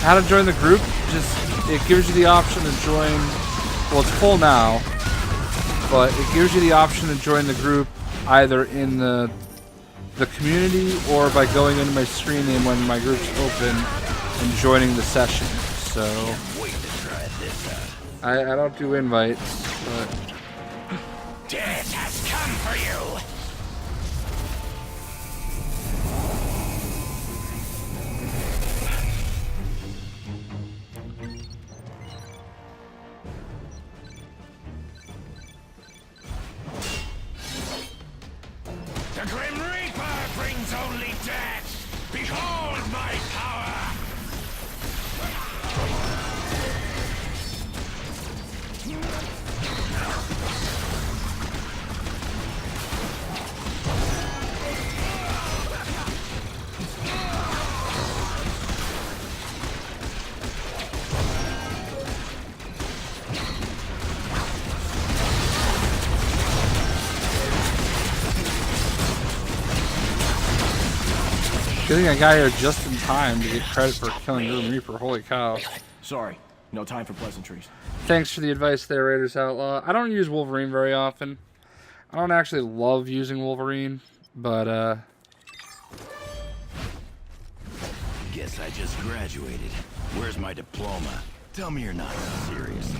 How to join the group? Just, it gives you the option to join. Well, it's full now, but it gives you the option to join the group either in the community or by going into my screen name when my group's open and joining the session. So I don't do invites, but Death has come for you! The Grim Reaper brings only death! Behold my power! Getting a guy here just in time to get credit for killing Grim Reaper. Holy cow. Sorry, no time for pleasantries. Thanks for the advice there, Raiders Outlaw. I don't use Wolverine very often. I don't actually love using Wolverine, but Guess I just graduated. Where's my diploma? Tell me you're not serious.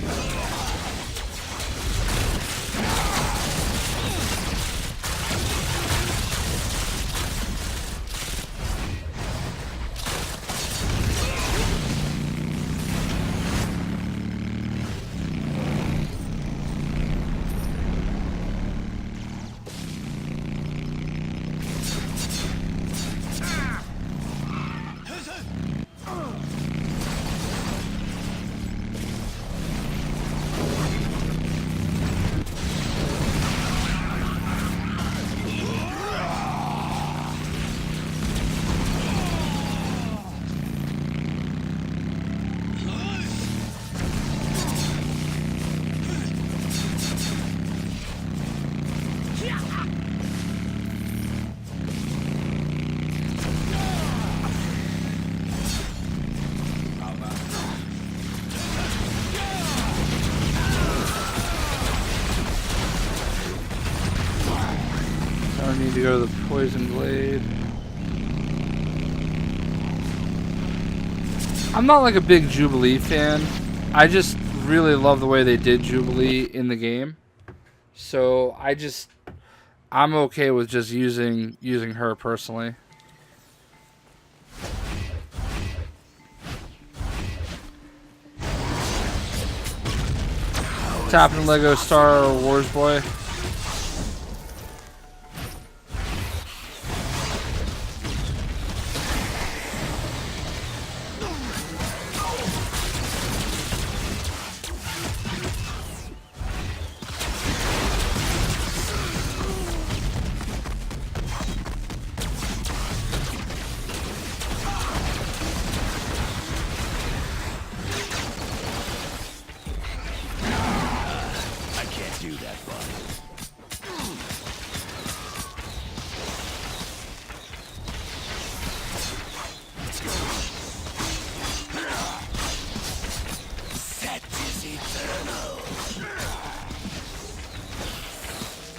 I need to go to the Poison Blade. I'm not like a big Jubilee fan. I just really love the way they did Jubilee in the game. So I'm okay with just using her personally. Tapping Lego Star Wars boy.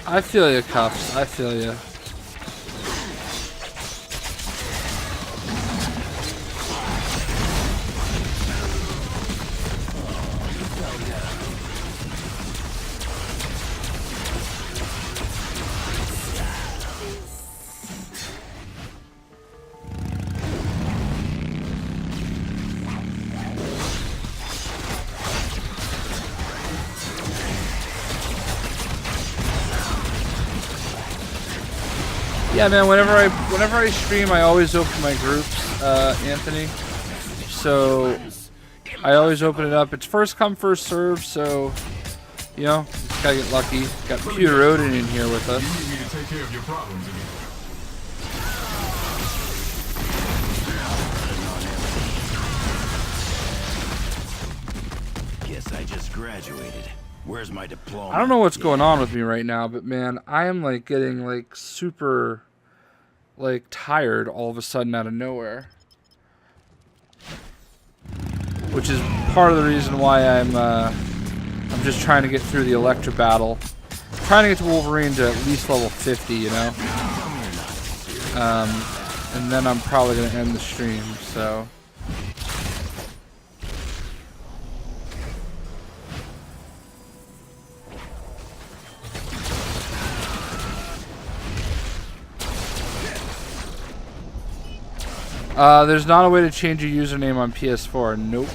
I feel you, Cuffs. I feel you. Yeah, man. Whenever I stream, I always open my groups, Anthony. So I always open it up. It's first come, first serve. So you know, just gotta get lucky. Got Peter Odin in here with us. You need me to take care of your problems again. Guess I just graduated. Where's my diploma? I don't know what's going on with me right now, but man, I am like getting like super like tired all of a sudden out of nowhere. Which is part of the reason why I'm just trying to get through the Electra battle. I'm trying to get to Wolverine to at least level 50, you know? And then I'm probably going to end the stream, so... There's not a way to change your username on PS4. Nope.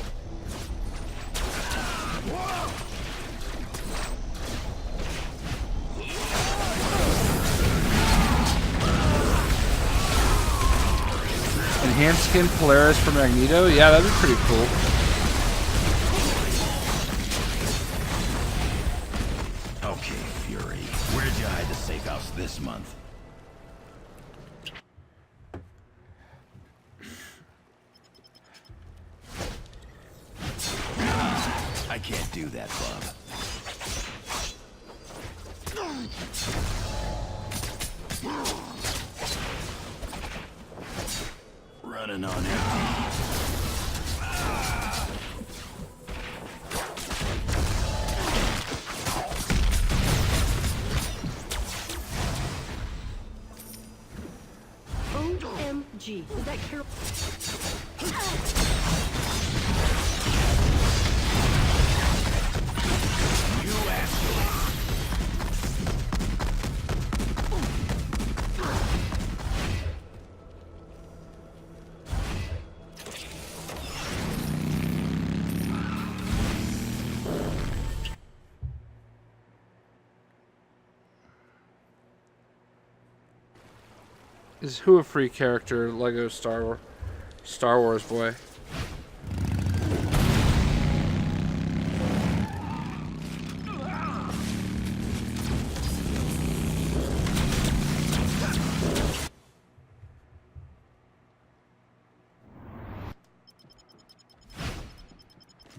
Enhanced skin Polaris for Magneto? Yeah, that'd be pretty cool. Okay, Fury. Where'd you hide the safe house this month? I can't do that, Bob. Running on empty. OMG. Is that Carol? You asshole. Is who a free character? Lego Star Wars boy.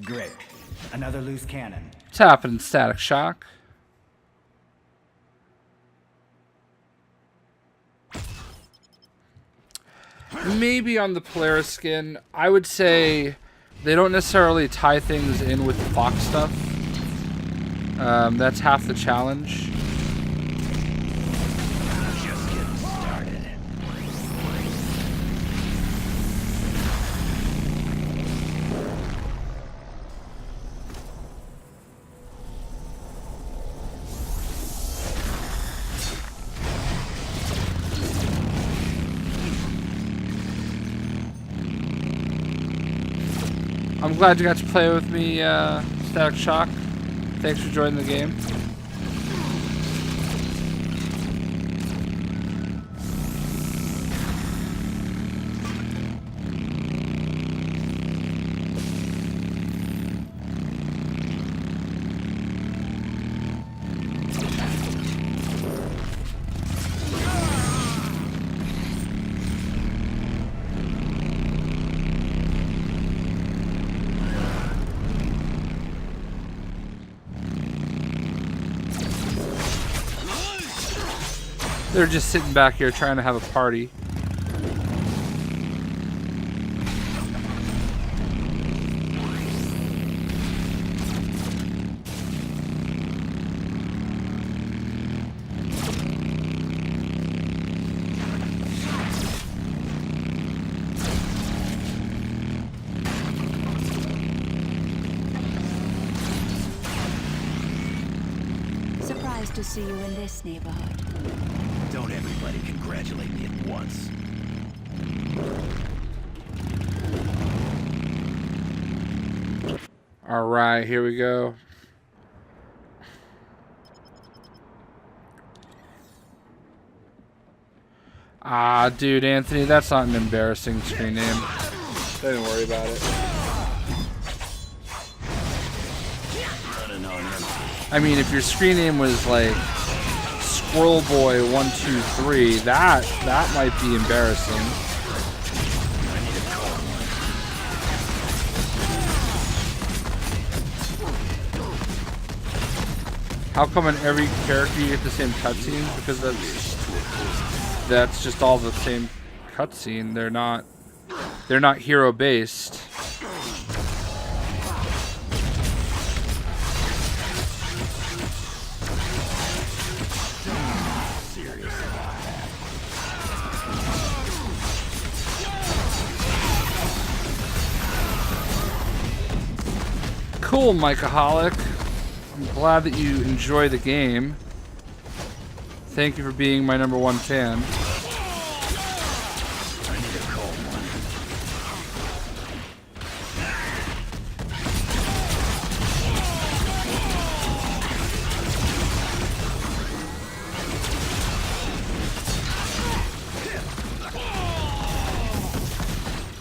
Great. Another loose cannon. What's happening, Static Shock? Maybe on the Polaris skin, I would say they don't necessarily tie things in with the Fox stuff. That's half the challenge. Just getting started. I'm glad you got to play with me, Static Shock. Thanks for joining the game. They're just sitting back here trying to have a party. Surprised to see you in this neighborhood. Don't everybody congratulate me at once. All right, here we go. Ah, dude, Anthony, that's not an embarrassing screen name. Don't worry about it. Running on empty. I mean, if your screen name was like Squirrel Boy 123, that might be embarrassing. How come in every character you get the same cutscene? Because that's just all the same cutscene. They're not hero based. Cool, Mikeaholic. I'm glad that you enjoy the game. Thank you for being my #1 fan. I need a cold one.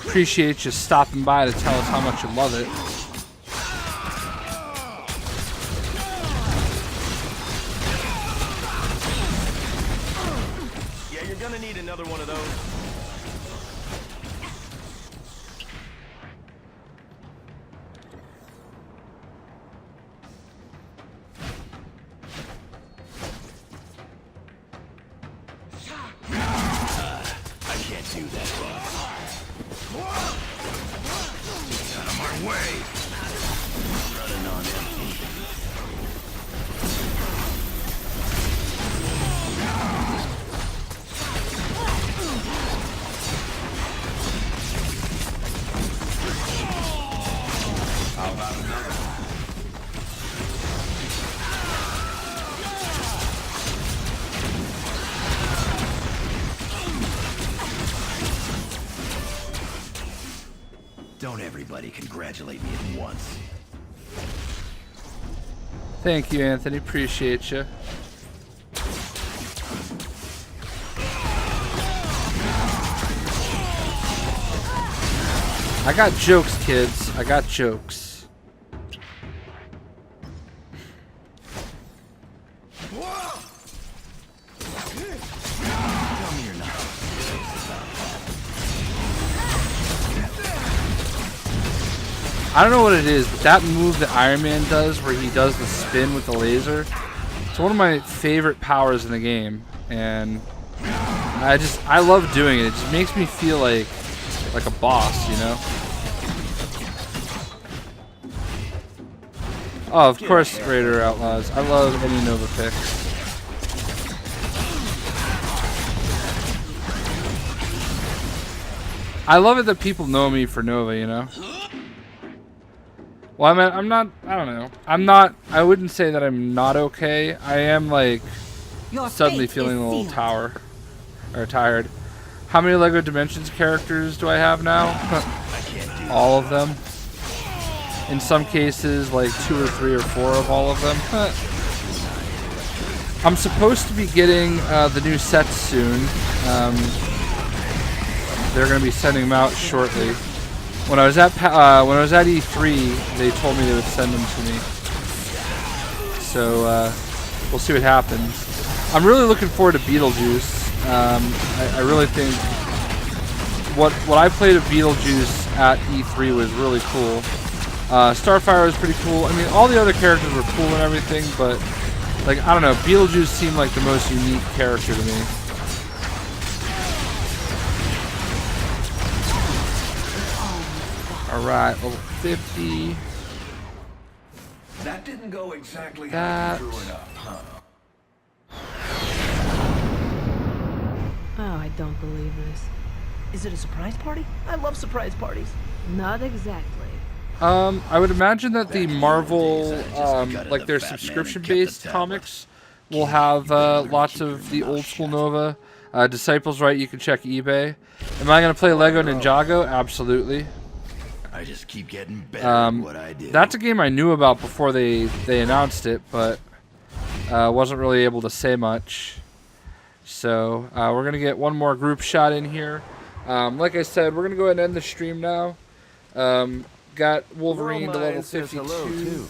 appreciate you stopping by to tell us how much you love it. Yeah, you're gonna need another one of those. I can't do that, Bob. Out of my way! Running on empty. How about another one? Don't everybody congratulate me at once. Thank you, Anthony. Appreciate you. I got jokes, kids. I got jokes. Tell me you're not. I don't know what it is, but that move that Iron Man does where he does the spin with the laser, it's one of my favorite powers in the game, and I love doing it. It just makes me feel like a boss, you know? Oh, of course, Raider Outlaws. I love any Nova picks. I love it that people know me for Nova, you know? Well, I mean, I don't know. I wouldn't say that I'm not okay. I am, like, suddenly feeling a little tired. How many LEGO Dimensions characters do I have now? All of them. In some cases, like 2 or 3 or 4 of all of them. I'm supposed to be getting the new sets soon. They're going to be sending them out shortly. When I was at E3, they told me they would send them to me. So we'll see what happens. I'm really looking forward to Beetlejuice. I really think what I played of Beetlejuice at E3 was really cool. Starfire was pretty cool. I mean, all the other characters were cool and everything, but like I don't know, Beetlejuice seemed like the most unique character to me. Alright, level 50. That didn't go exactly That. how you drew it up, huh? Oh, I don't believe this. Is it a surprise party? I love surprise parties. Not exactly. I would imagine that the Marvel, days, I just gutted like the their fat man and subscription-based kept the comics, will have lots of the old school Nova. Disciples, right? You can check eBay. Am I gonna play Lego Ninjago? Absolutely. I just keep getting better at what I do. That's a game I knew about before they announced it, but wasn't really able to say much. So we're gonna get one more group shot in here. Like I said, we're gonna go ahead and end the stream now. Got Wolverine to level 52,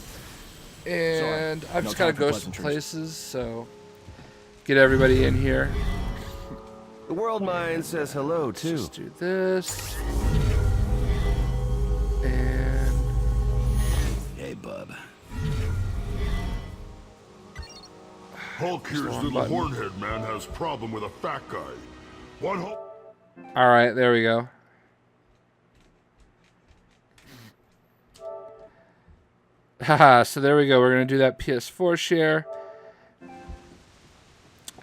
and I've just gotta go some places. So get everybody in here. The World Mind says hello, too. Just do this. And Hey, bub. Hulk hears little hornhead man has problem with a fat guy. One Hulk. all right, there we go. Haha, so there we go. We're gonna do that PS4 share.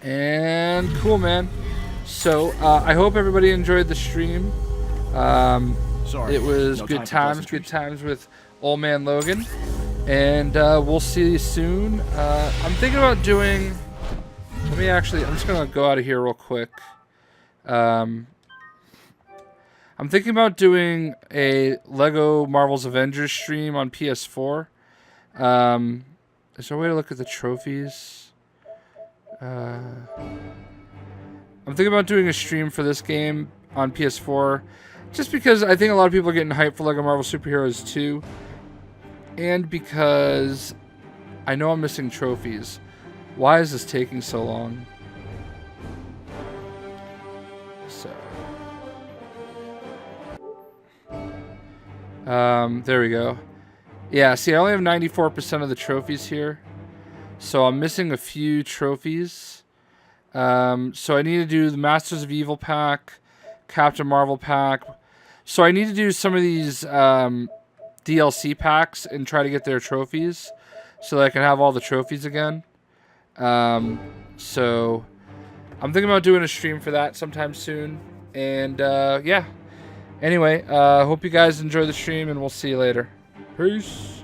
And cool, man. So I hope everybody enjoyed the stream. It was good times with Old Man Logan, and we'll see you soon. I'm thinking about doing. I'm just gonna go out of here real quick. I'm thinking about doing a Lego Marvel's Avengers stream on PS4. Is there a way to look at the trophies? I'm thinking about doing a stream for this game on PS4. Just because I think a lot of people are getting hyped for LEGO Marvel Superheroes 2. And because I know I'm missing trophies. Why is this taking so long? So. There we go. Yeah, see, I only have 94% of the trophies here. So I'm missing a few trophies. So I need to do the Masters of Evil pack, Captain Marvel pack. So I need to do some of these DLC packs and try to get their trophies so that I can have all the trophies again. So I'm thinking about doing a stream for that sometime soon. And yeah. Anyway, hope you guys enjoy the stream and we'll see you later. Peace.